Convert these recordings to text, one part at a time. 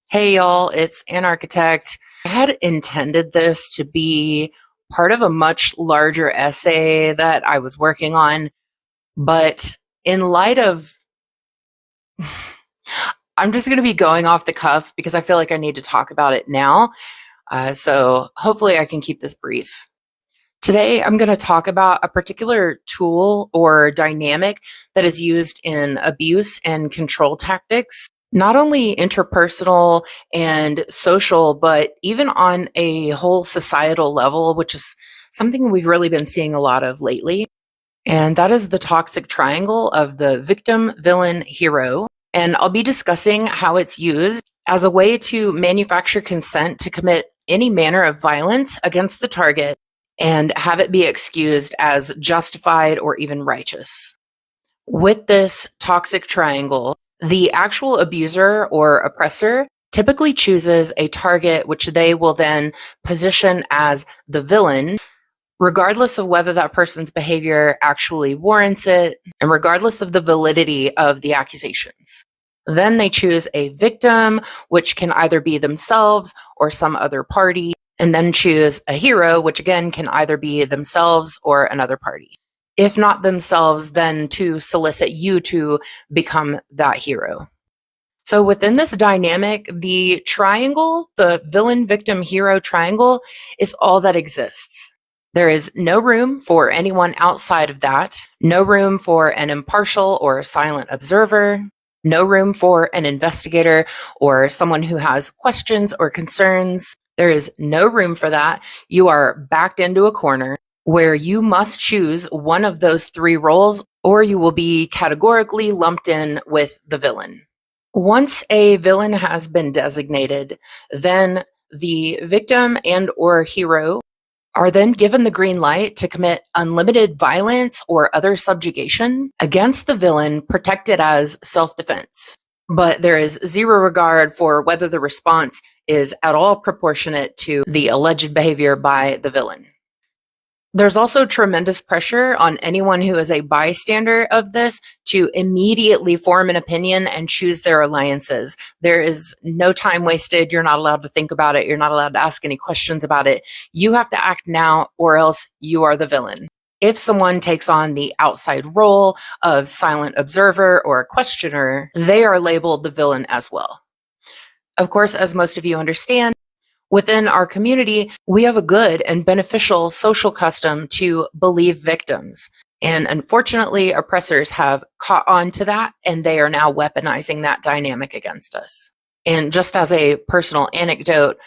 Hey y'all, it's Anarchitect. I had intended this to be part of a much larger essay that I was working on, but in light of, I'm just going to be going off the cuff because I feel like I need to talk about it now. So hopefully I can keep this brief. Today, I'm going to talk about a particular tool or dynamic that is used in abuse and control tactics, not only interpersonal and social, but even on a whole societal level, which is something we've really been seeing a lot of lately. And that is the toxic triangle of the victim, villain, hero. And I'll be discussing how it's used as a way to manufacture consent to commit any manner of violence against the target and have it be excused as justified or even righteous. With this toxic triangle, the actual abuser or oppressor typically chooses a target which they will then position as the villain, regardless of whether that person's behavior actually warrants it, and regardless of the validity of the accusations. Then they choose a victim, which can either be themselves or some other party, and then choose a hero, which again can either be themselves or another party. If not themselves, then to solicit you to become that hero. So within this dynamic, the triangle, the villain, victim, hero triangle, is all that exists. There is no room for anyone outside of that, no room for an impartial or silent observer, no room for an investigator or someone who has questions or concerns. There is no room for that. You are backed into a corner where you must choose one of those three roles, or you will be categorically lumped in with the villain. Once a villain has been designated, then the victim and or hero are then given the green light to commit unlimited violence or other subjugation against the villain, protected as self-defense. But there is zero regard for whether the response is at all proportionate to the alleged behavior by the villain. There's also tremendous pressure on anyone who is a bystander of this to immediately form an opinion and choose their alliances. There is no time wasted. You're not allowed to think about it. You're not allowed to ask any questions about it. You have to act now, or else you are the villain. If someone takes on the outside role of silent observer or questioner, they are labeled the villain as well. Of course, as most of you understand, within our community, we have a good and beneficial social custom to believe victims. And unfortunately, oppressors have caught on to that, and they are now weaponizing that dynamic against us. And just as a personal anecdote,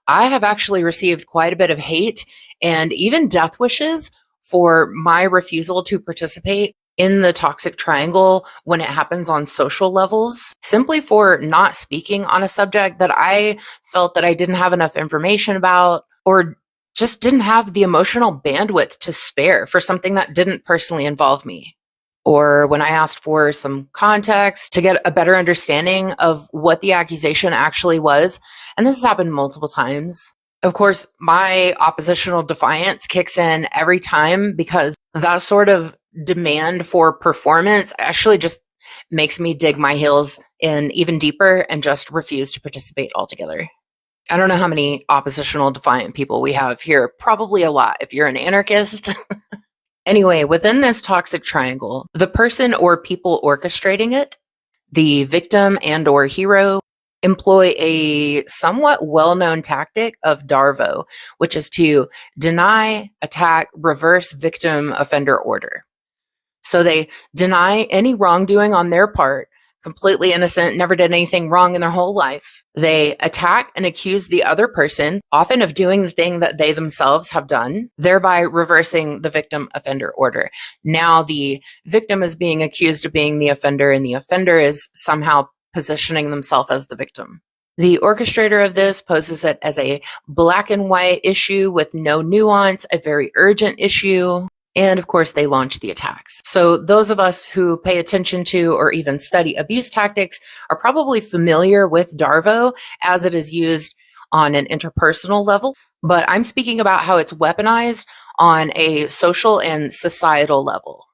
I have actually received quite a bit of hate and even death wishes for my refusal to participate in the toxic triangle when it happens on social levels, simply for not speaking on a subject that I felt that I didn't have enough information about, or just didn't have the emotional bandwidth to spare for something that didn't personally involve me. Or when I asked for some context to get a better understanding of what the accusation actually was, and this has happened multiple times. Of course, my oppositional defiance kicks in every time, because that sort of demand for performance actually just makes me dig my heels in even deeper and just refuse to participate altogether. I don't know how many oppositional defiant people we have here. Probably a lot if you're an anarchist. Anyway, within this toxic triangle, the person or people orchestrating it, the victim and or hero, employ a somewhat well-known tactic of DARVO, which is to deny, attack, reverse victim offender order. So they deny any wrongdoing on their part, completely innocent, never did anything wrong in their whole life. They attack and accuse the other person, often of doing the thing that they themselves have done, thereby reversing the victim offender order. Now the victim is being accused of being the offender, and the offender is somehow positioning themselves as the victim. The orchestrator of this poses it as a black and white issue with no nuance, a very urgent issue. And of course, they launch the attacks. So those of us who pay attention to or even study abuse tactics are probably familiar with DARVO as it is used on an interpersonal level. But I'm speaking about how it's weaponized on a social and societal level.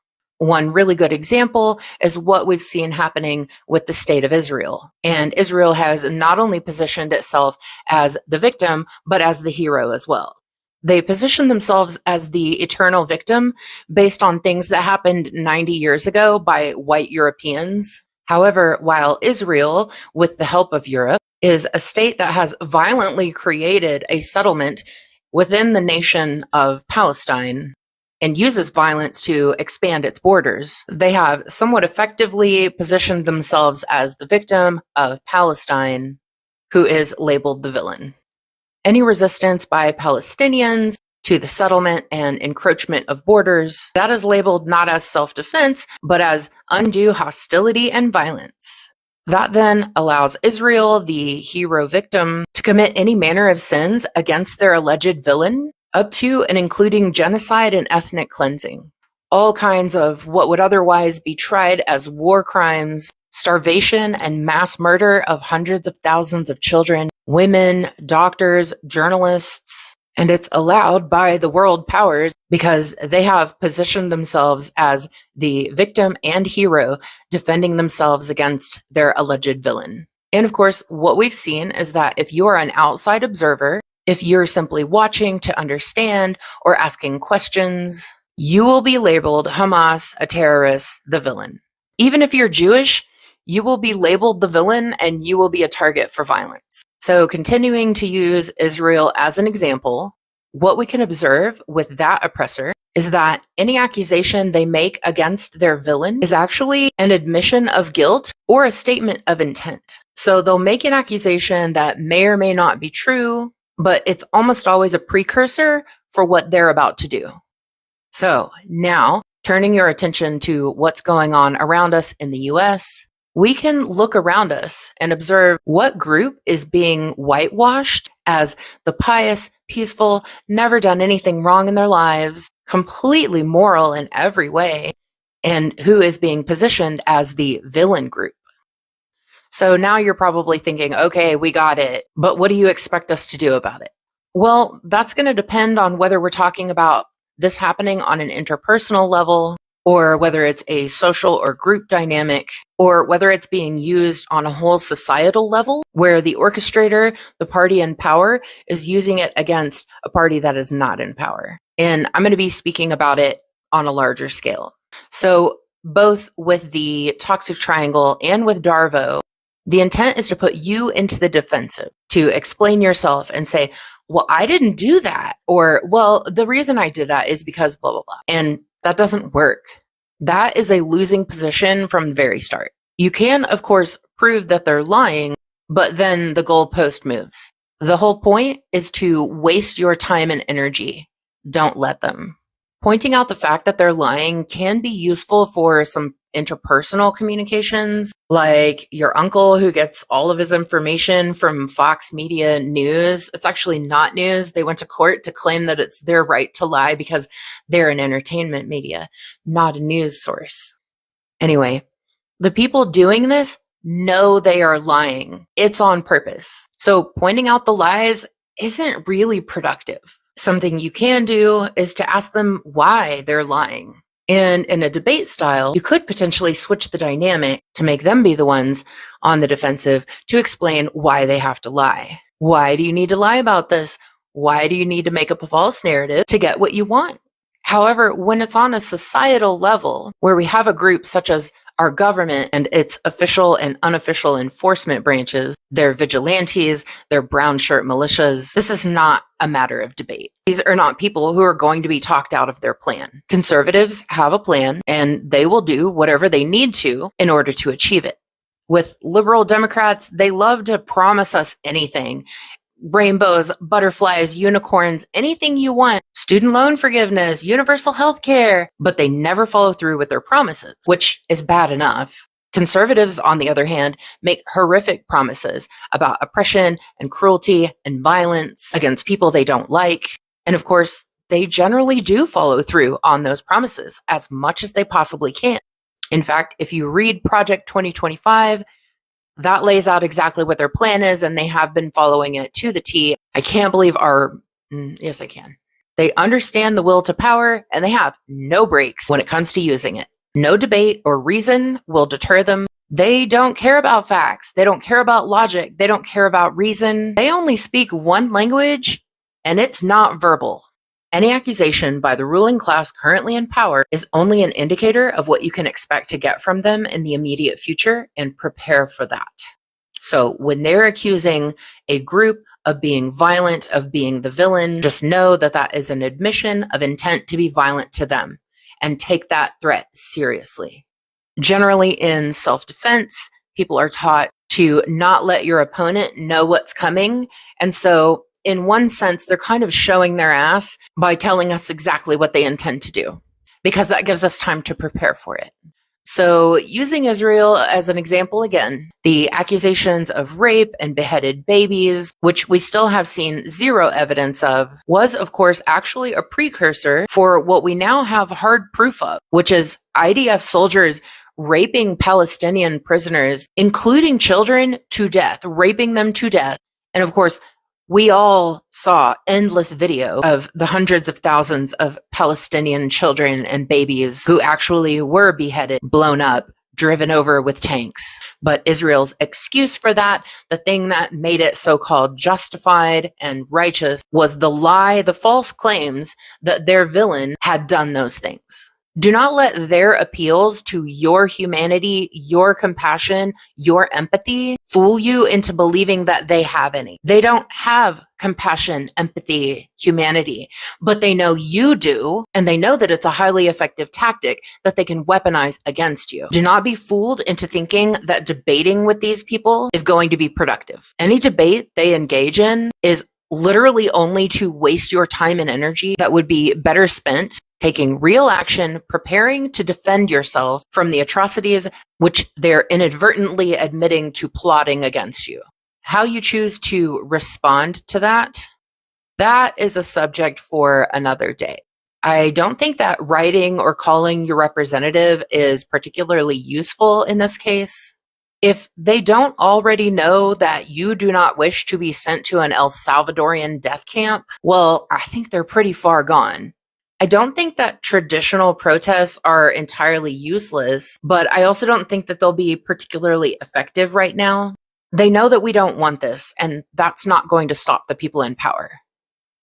One really good example is what we've seen happening with the state of Israel. And Israel has not only positioned itself as the victim, but as the hero as well. They position themselves as the eternal victim based on things that happened 90 years ago by white Europeans. However, while Israel, with the help of Europe, is a state that has violently created a settlement within the nation of Palestine and uses violence to expand its borders, they have somewhat effectively positioned themselves as the victim of Palestine, who is labeled the villain. Any resistance by Palestinians to the settlement and encroachment of borders, that is labeled not as self-defense, but as undue hostility and violence. That then allows Israel, the hero victim, to commit any manner of sins against their alleged villain, up to and including genocide and ethnic cleansing. All kinds of what would otherwise be tried as war crimes, starvation and mass murder of hundreds of thousands of children, women, doctors, journalists, and it's allowed by the world powers because they have positioned themselves as the victim and hero defending themselves against their alleged villain. And of course, what we've seen is that if you are an outside observer, if you're simply watching to understand or asking questions, you will be labeled Hamas, a terrorist, the villain. Even if you're Jewish, you will be labeled the villain and you will be a target for violence. So continuing to use Israel as an example, what we can observe with that oppressor is that any accusation they make against their villain is actually an admission of guilt or a statement of intent. So they'll make an accusation that may or may not be true, but it's almost always a precursor for what they're about to do. So now, turning your attention to what's going on around us in the US, we can look around us and observe what group is being whitewashed as the pious, peaceful, never done anything wrong in their lives, completely moral in every way, and who is being positioned as the villain group. So now you're probably thinking, okay, we got it, but what do you expect us to do about it? Well, that's going to depend on whether we're talking about this happening on an interpersonal level, or whether it's a social or group dynamic, or whether it's being used on a whole societal level, where the orchestrator, the party in power, is using it against a party that is not in power. And I'm going to be speaking about it on a larger scale. So both with the toxic triangle and with Darvo, the intent is to put you into the defensive, to explain yourself and say, well, I didn't do that. Or, well, the reason I did that is because blah, blah, blah. And that doesn't work. That is a losing position from the very start. You can, of course, prove that they're lying, but then the goalpost moves. The whole point is to waste your time and energy. Don't let them. Pointing out the fact that they're lying can be useful for some interpersonal communications, like your uncle who gets all of his information from Fox Media News. It's actually not news. They went to court to claim that it's their right to lie because they're an entertainment media, not a news source. Anyway, the people doing this know they are lying. It's on purpose. So pointing out the lies isn't really productive. Something you can do is to ask them why they're lying. And in a debate style, you could potentially switch the dynamic to make them be the ones on the defensive to explain why they have to lie. Why do you need to lie about this? Why do you need to make up a false narrative to get what you want? However, when it's on a societal level, where we have a group such as our government and its official and unofficial enforcement branches, their vigilantes, their brown shirt militias, this is not a matter of debate. These are not people who are going to be talked out of their plan. Conservatives have a plan, and they will do whatever they need to in order to achieve it. With liberal Democrats, they love to promise us anything. Rainbows, butterflies, unicorns, anything you want, student loan forgiveness, universal health care, but they never follow through with their promises, which is bad enough. Conservatives, on the other hand, make horrific promises about oppression and cruelty and violence against people they don't like. And of course, they generally do follow through on those promises as much as they possibly can. In fact, if you read Project 2025, that lays out exactly what their plan is, and they have been following it to the T. I can't believe yes, I can. They understand the will to power, and they have no breaks when it comes to using it. No debate or reason will deter them. They don't care about facts. They don't care about logic. They don't care about reason. They only speak one language, and it's not verbal. Any accusation by the ruling class currently in power is only an indicator of what you can expect to get from them in the immediate future, and prepare for that. So when they're accusing a group of being violent, of being the villain, just know that that is an admission of intent to be violent to them, and take that threat seriously. Generally, in self-defense, people are taught to not let your opponent know what's coming. And so, in one sense, they're kind of showing their ass by telling us exactly what they intend to do, because that gives us time to prepare for it. So, using Israel as an example again, the accusations of rape and beheaded babies, which we still have seen zero evidence of, was, of course, actually a precursor for what we now have hard proof of, which is IDF soldiers raping Palestinian prisoners, including children, to death, raping them to death. And of course, we all saw endless video of the hundreds of thousands of Palestinian children and babies who actually were beheaded, blown up, driven over with tanks. But Israel's excuse for that, the thing that made it so-called justified and righteous, was the lie, the false claims that their villain had done those things. Do not let their appeals to your humanity, your compassion, your empathy fool you into believing that they have any. They don't have compassion, empathy, humanity, but they know you do, and they know that it's a highly effective tactic that they can weaponize against you. Do not be fooled into thinking that debating with these people is going to be productive. Any debate they engage in is literally only to waste your time and energy that would be better spent taking real action, preparing to defend yourself from the atrocities which they're inadvertently admitting to plotting against you. How you choose to respond to that, that is a subject for another day. I don't think that writing or calling your representative is particularly useful in this case. If they don't already know that you do not wish to be sent to an El Salvadorian death camp, well, I think they're pretty far gone. I don't think that traditional protests are entirely useless, but I also don't think that they'll be particularly effective right now. They know that we don't want this, and that's not going to stop the people in power.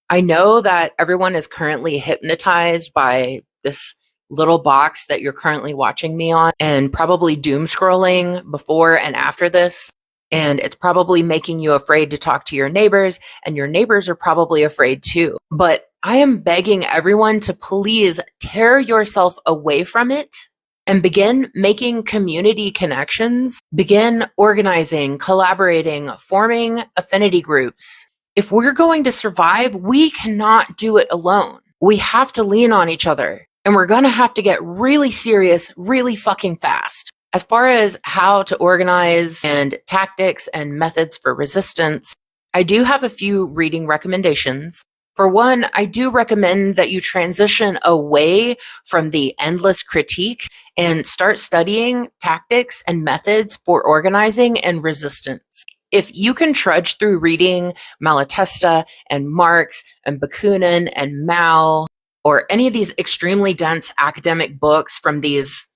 I know that everyone is currently hypnotized by this little box that you're currently watching me on, and probably doom scrolling before and after this. And it's probably making you afraid to talk to your neighbors, and your neighbors are probably afraid too. But I am begging everyone to please tear yourself away from it and begin making community connections, begin organizing, collaborating, forming affinity groups. If we're going to survive, we cannot do it alone. We have to lean on each other, and we're going to have to get really serious, really fucking fast. As far as how to organize and tactics and methods for resistance, I do have a few reading recommendations. For one, I do recommend that you transition away from the endless critique and start studying tactics and methods for organizing and resistance. If you can trudge through reading Malatesta and Marx and Bakunin and Mao, or any of these extremely dense academic books from these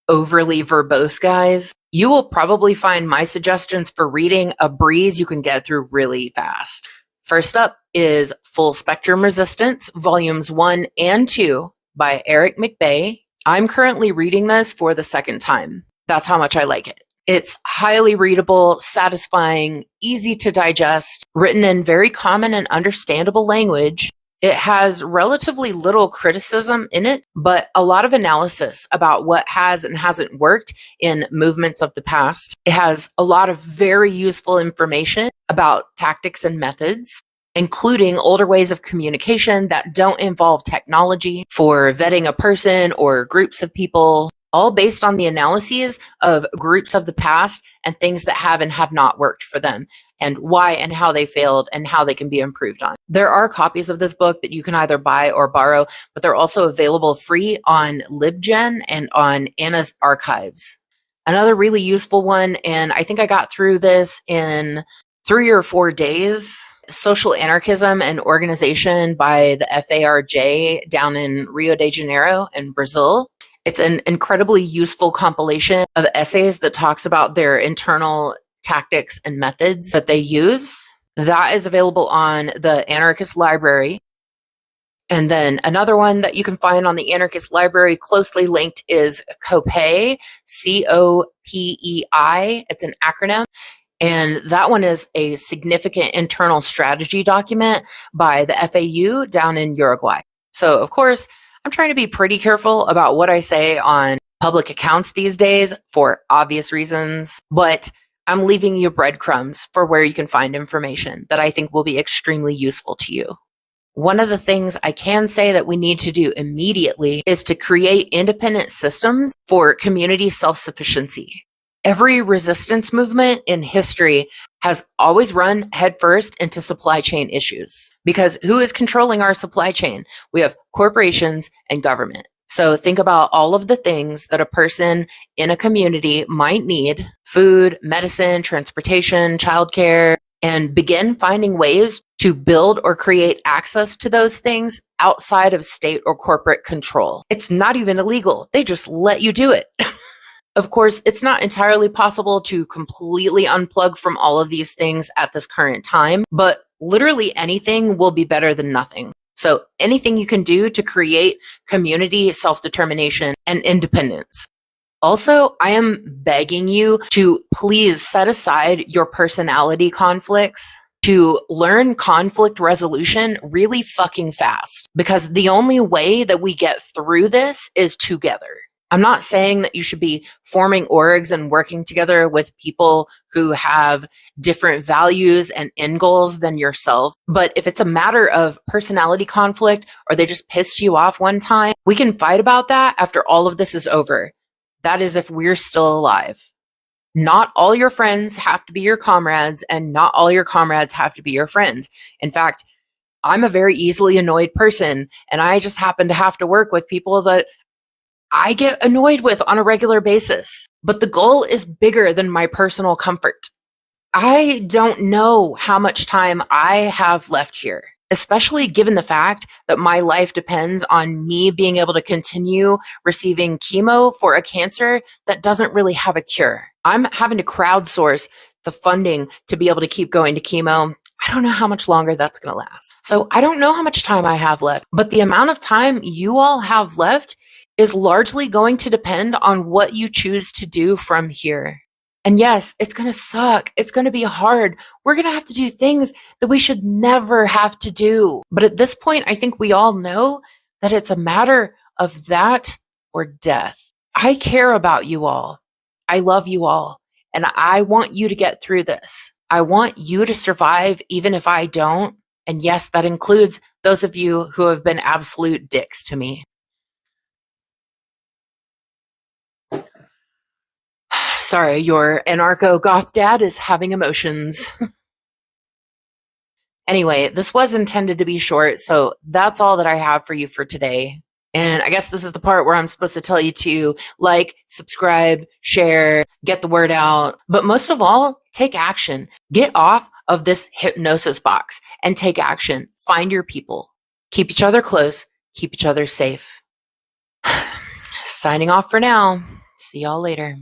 overly verbose guys, you will probably find my suggestions for reading a breeze you can get through really fast. First up is Full Spectrum Resistance, Volumes 1 and 2 by Aric McBay. I'm currently reading this for the second time. That's how much I like it. It's highly readable, satisfying, easy to digest, written in very common and understandable language. It has relatively little criticism in it, but a lot of analysis about what has and hasn't worked in movements of the past. It has a lot of very useful information about tactics and methods, including older ways of communication that don't involve technology for vetting a person or groups of people, all based on the analyses of groups of the past and things that have and have not worked for them, and why and how they failed and how they can be improved on. There are copies of this book that you can either buy or borrow, but they're also available free on LibGen and on Anna's archives. Another really useful one, and I think I got through this in 3 or 4 days, Social Anarchism and Organization by the FARJ down in Rio de Janeiro in Brazil. It's an incredibly useful compilation of essays that talks about their internal tactics and methods that they use. That is available on the Anarchist Library. And then another one that you can find on the Anarchist Library closely linked is COPEI, COPEI. It's an acronym. And that one is a significant internal strategy document by the FAU down in Uruguay. So, of course, I'm trying to be pretty careful about what I say on public accounts these days for obvious reasons, but I'm leaving you breadcrumbs for where you can find information that I think will be extremely useful to you. One of the things I can say that we need to do immediately is to create independent systems for community self-sufficiency. Every resistance movement in history has always run headfirst into supply chain issues because who is controlling our supply chain? We have corporations and government. So think about all of the things that a person in a community might need: food, medicine, transportation, childcare, and begin finding ways to build or create access to those things outside of state or corporate control. It's not even illegal. They just let you do it. Of course, it's not entirely possible to completely unplug from all of these things at this current time, but literally anything will be better than nothing. So anything you can do to create community self-determination and independence. Also, I am begging you to please set aside your personality conflicts to learn conflict resolution really fucking fast, because the only way that we get through this is together. I'm not saying that you should be forming orgs and working together with people who have different values and end goals than yourself. But if it's a matter of personality conflict or they just pissed you off one time, we can fight about that after all of this is over. That is if we're still alive. Not all your friends have to be your comrades, and not all your comrades have to be your friends. In fact, I'm a very easily annoyed person, and I just happen to have to work with people that I get annoyed with on a regular basis. But the goal is bigger than my personal comfort. I don't know how much time I have left here, especially given the fact that my life depends on me being able to continue receiving chemo for a cancer that doesn't really have a cure. I'm having to crowdsource the funding to be able to keep going to chemo. I don't know how much longer that's going to last. So I don't know how much time I have left, but the amount of time you all have left is largely going to depend on what you choose to do from here. And yes, it's going to suck. It's going to be hard. We're going to have to do things that we should never have to do. But at this point, I think we all know that it's a matter of that or death. I care about you all. I love you all. And I want you to get through this. I want you to survive even if I don't. And yes, that includes those of you who have been absolute dicks to me. Sorry, your anarcho-goth dad is having emotions. Anyway, this was intended to be short, so that's all that I have for you for today. And I guess this is the part where I'm supposed to tell you to like, subscribe, share, get the word out. But most of all, take action. Get off of this hypnosis box and take action. Find your people. Keep each other close. Keep each other safe. Signing off for now. See y'all later.